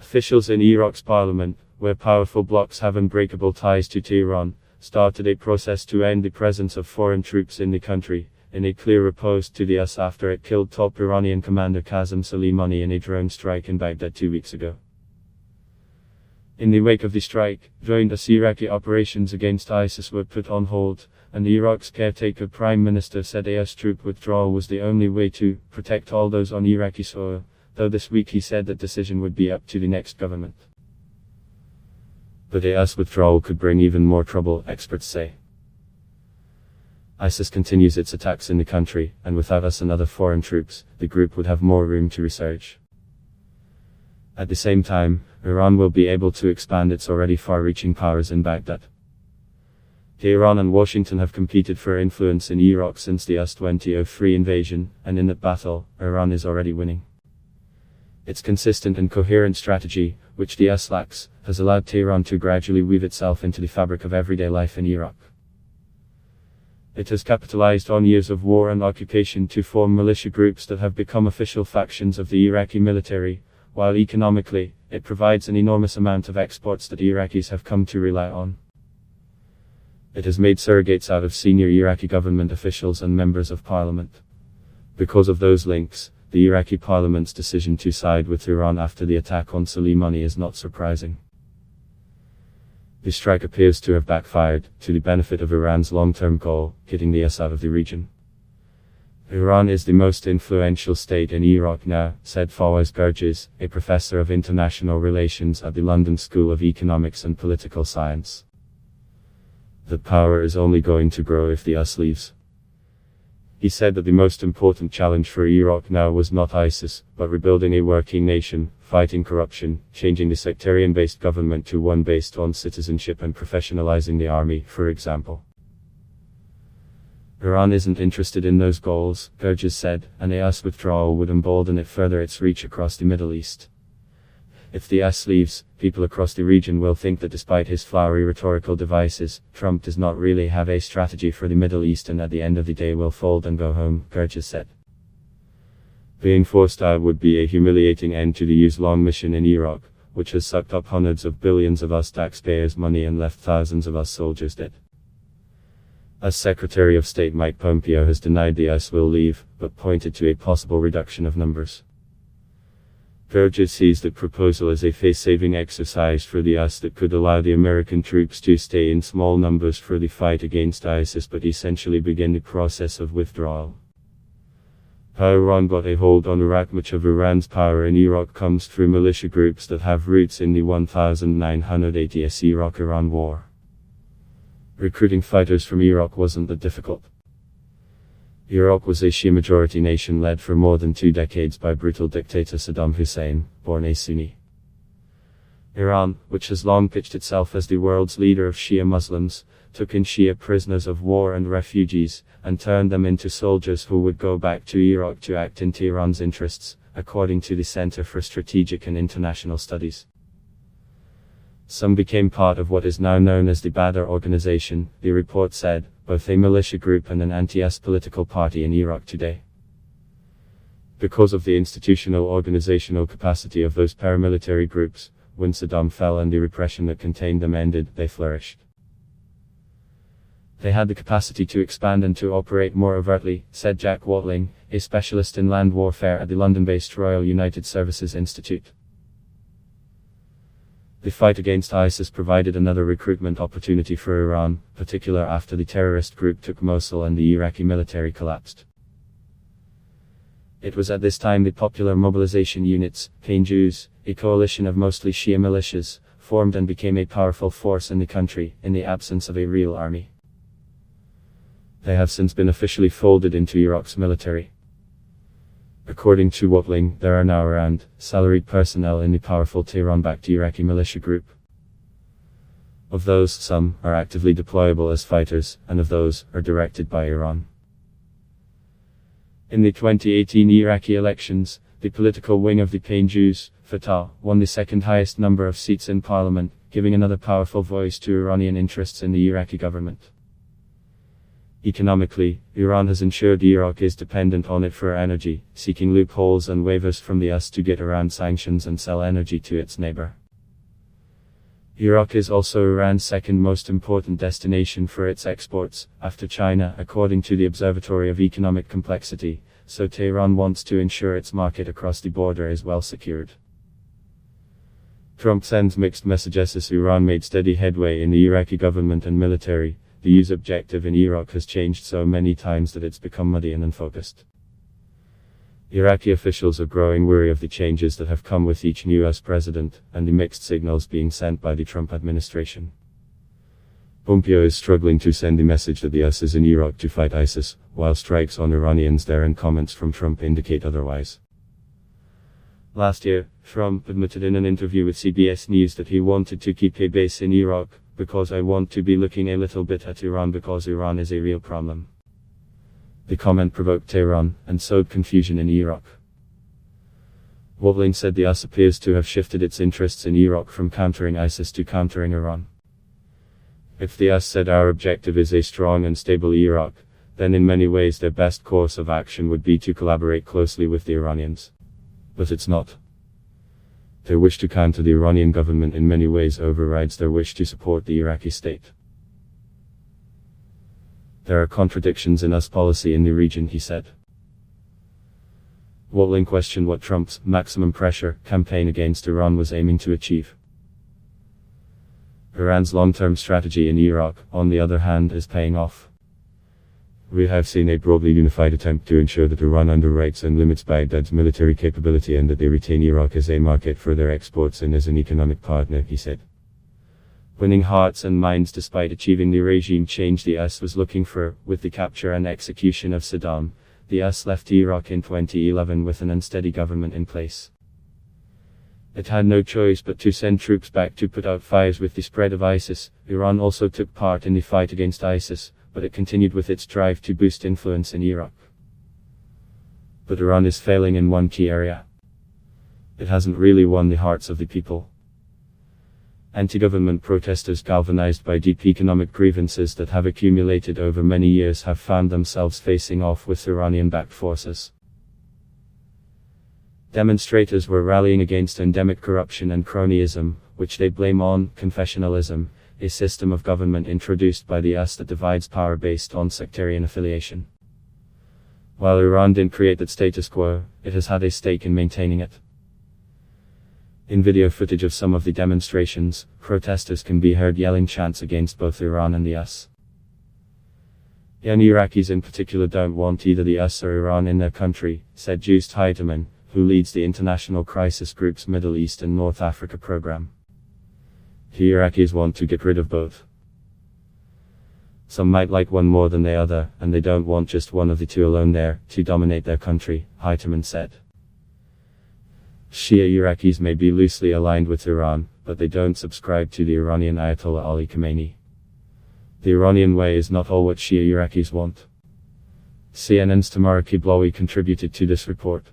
Officials in Iraq's parliament, where powerful blocs have unbreakable ties to Tehran, started a process to end the presence of foreign troops in the country, in a clear riposte to the US after it killed top Iranian commander Qasm Soleimani in a drone strike in Baghdad 2 weeks ago. In the wake of the strike, joint US-Iraqi operations against ISIS were put on hold, and Iraq's caretaker prime minister said US troop withdrawal was the only way to protect all those on Iraqi soil, though this week he said that decision would be up to the next government. But US withdrawal could bring even more trouble, experts say. ISIS continues its attacks in the country, and without us and other foreign troops, the group would have more room to resurge. At the same time, Iran will be able to expand its already far-reaching powers in Baghdad. Tehran and Washington have competed for influence in Iraq since the US 2003 invasion, and in that battle, Iran is already winning. Its consistent and coherent strategy, which the US lacks, has allowed Tehran to gradually weave itself into the fabric of everyday life in Iraq. It has capitalized on years of war and occupation to form militia groups that have become official factions of the Iraqi military, while economically, it provides an enormous amount of exports that Iraqis have come to rely on. It has made surrogates out of senior Iraqi government officials and members of parliament. Because of those links, the Iraqi parliament's decision to side with Iran after the attack on Soleimani is not surprising. The strike appears to have backfired, to the benefit of Iran's long-term goal, getting the US out of the region. Iran is the most influential state in Iraq now, said Fawaz Gurges, a professor of international relations at the London School of Economics and Political Science. The power is only going to grow if the US leaves. He said that the most important challenge for Iraq now was not ISIS, but rebuilding a working nation, fighting corruption, changing the sectarian-based government to one based on citizenship and professionalizing the army, for example. Iran isn't interested in those goals, Gurges said, and a US withdrawal would embolden it further its reach across the Middle East. If the US leaves, people across the region will think that despite his flowery rhetorical devices, Trump does not really have a strategy for the Middle East and at the end of the day will fold and go home, Gurges said. Being forced out would be a humiliating end to the years-long mission in Iraq, which has sucked up hundreds of billions of US taxpayers' money and left thousands of US soldiers dead. As Secretary of State Mike Pompeo has denied the US will leave, but pointed to a possible reduction of numbers. Gurges sees the proposal as a face-saving exercise for the US that could allow the American troops to stay in small numbers for the fight against ISIS but essentially begin the process of withdrawal. How Iran got a hold on Iraq. Much of Iran's power in Iraq comes through militia groups that have roots in the 1980s Iraq-Iran war. Recruiting fighters from Iraq wasn't that difficult. Iraq was a Shia-majority nation led for more than 2 decades by brutal dictator Saddam Hussein, born a Sunni. Iran, which has long pitched itself as the world's leader of Shia Muslims, took in Shia prisoners of war and refugees, and turned them into soldiers who would go back to Iraq to act in Tehran's interests, according to the Center for Strategic and International Studies. Some became part of what is now known as the Badr organization, the report said, both a militia group and an anti-US political party in Iraq today. Because of the institutional organizational capacity of those paramilitary groups, when Saddam fell and the repression that contained them ended, they flourished. They had the capacity to expand and to operate more overtly, said Jack Watling, a specialist in land warfare at the London-based Royal United Services Institute. The fight against ISIS provided another recruitment opportunity for Iran, particularly after the terrorist group took Mosul and the Iraqi military collapsed. It was at this time the Popular Mobilization Units, PNJUs, a coalition of mostly Shia militias, formed and became a powerful force in the country, in the absence of a real army. They have since been officially folded into Iraq's military. According to Watling, there are now around salaried personnel in the powerful Tehran-backed Iraqi militia group. Of those, some are actively deployable as fighters, and of those are directed by Iran. In the 2018 Iraqi elections, the political wing of the PNJUs, Fatah, won the second highest number of seats in parliament, giving another powerful voice to Iranian interests in the Iraqi government. Economically, Iran has ensured Iraq is dependent on it for energy, seeking loopholes and waivers from the US to get around sanctions and sell energy to its neighbor. Iraq is also Iran's second most important destination for its exports, after China, according to the Observatory of Economic Complexity, so Tehran wants to ensure its market across the border is well secured. Trump sends mixed messages as Iran made steady headway in the Iraqi government and military. The US objective in Iraq has changed so many times that it's become muddy and unfocused. Iraqi officials are growing weary of the changes that have come with each new US president, and the mixed signals being sent by the Trump administration. Pompeo is struggling to send the message that the US is in Iraq to fight ISIS, while strikes on Iranians there and comments from Trump indicate otherwise. Last year, Trump admitted in an interview with CBS News that he wanted to keep a base in Iraq, because I want to be looking a little bit at Iran because Iran is a real problem. The comment provoked Tehran, and sowed confusion in Iraq. Watling said the US appears to have shifted its interests in Iraq from countering ISIS to countering Iran. If the US said our objective is a strong and stable Iraq, then in many ways their best course of action would be to collaborate closely with the Iranians. But it's not. Their wish to counter the Iranian government in many ways overrides their wish to support the Iraqi state. There are contradictions in US policy in the region, he said. Watling questioned what Trump's maximum pressure campaign against Iran was aiming to achieve. Iran's long-term strategy in Iraq, on the other hand, is paying off. We have seen a broadly unified attempt to ensure that Iran underwrites and limits Baghdad's military capability and that they retain Iraq as a market for their exports and as an economic partner, he said. Winning hearts and minds despite achieving the regime change the US was looking for, with the capture and execution of Saddam, the US left Iraq in 2011 with an unsteady government in place. It had no choice but to send troops back to put out fires with the spread of ISIS. Iran also took part in the fight against ISIS, but it continued with its drive to boost influence in Iraq. But Iran is failing in one key area. It hasn't really won the hearts of the people. Anti-government protesters galvanized by deep economic grievances that have accumulated over many years have found themselves facing off with Iranian-backed forces. Demonstrators were rallying against endemic corruption and cronyism, which they blame on confessionalism, a system of government introduced by the US that divides power based on sectarian affiliation. While Iran didn't create that status quo, it has had a stake in maintaining it. In video footage of some of the demonstrations, protesters can be heard yelling chants against both Iran and the US. Young Iraqis in particular don't want either the US or Iran in their country, said Joost Heidemann, who leads the International Crisis Group's Middle East and North Africa program. The Iraqis want to get rid of both. Some might like one more than the other, and they don't want just one of the two alone there, to dominate their country, Heidemann said. Shia Iraqis may be loosely aligned with Iran, but they don't subscribe to the Iranian Ayatollah Ali Khamenei. The Iranian way is not all what Shia Iraqis want. CNN's Tamara Kiblawi contributed to this report.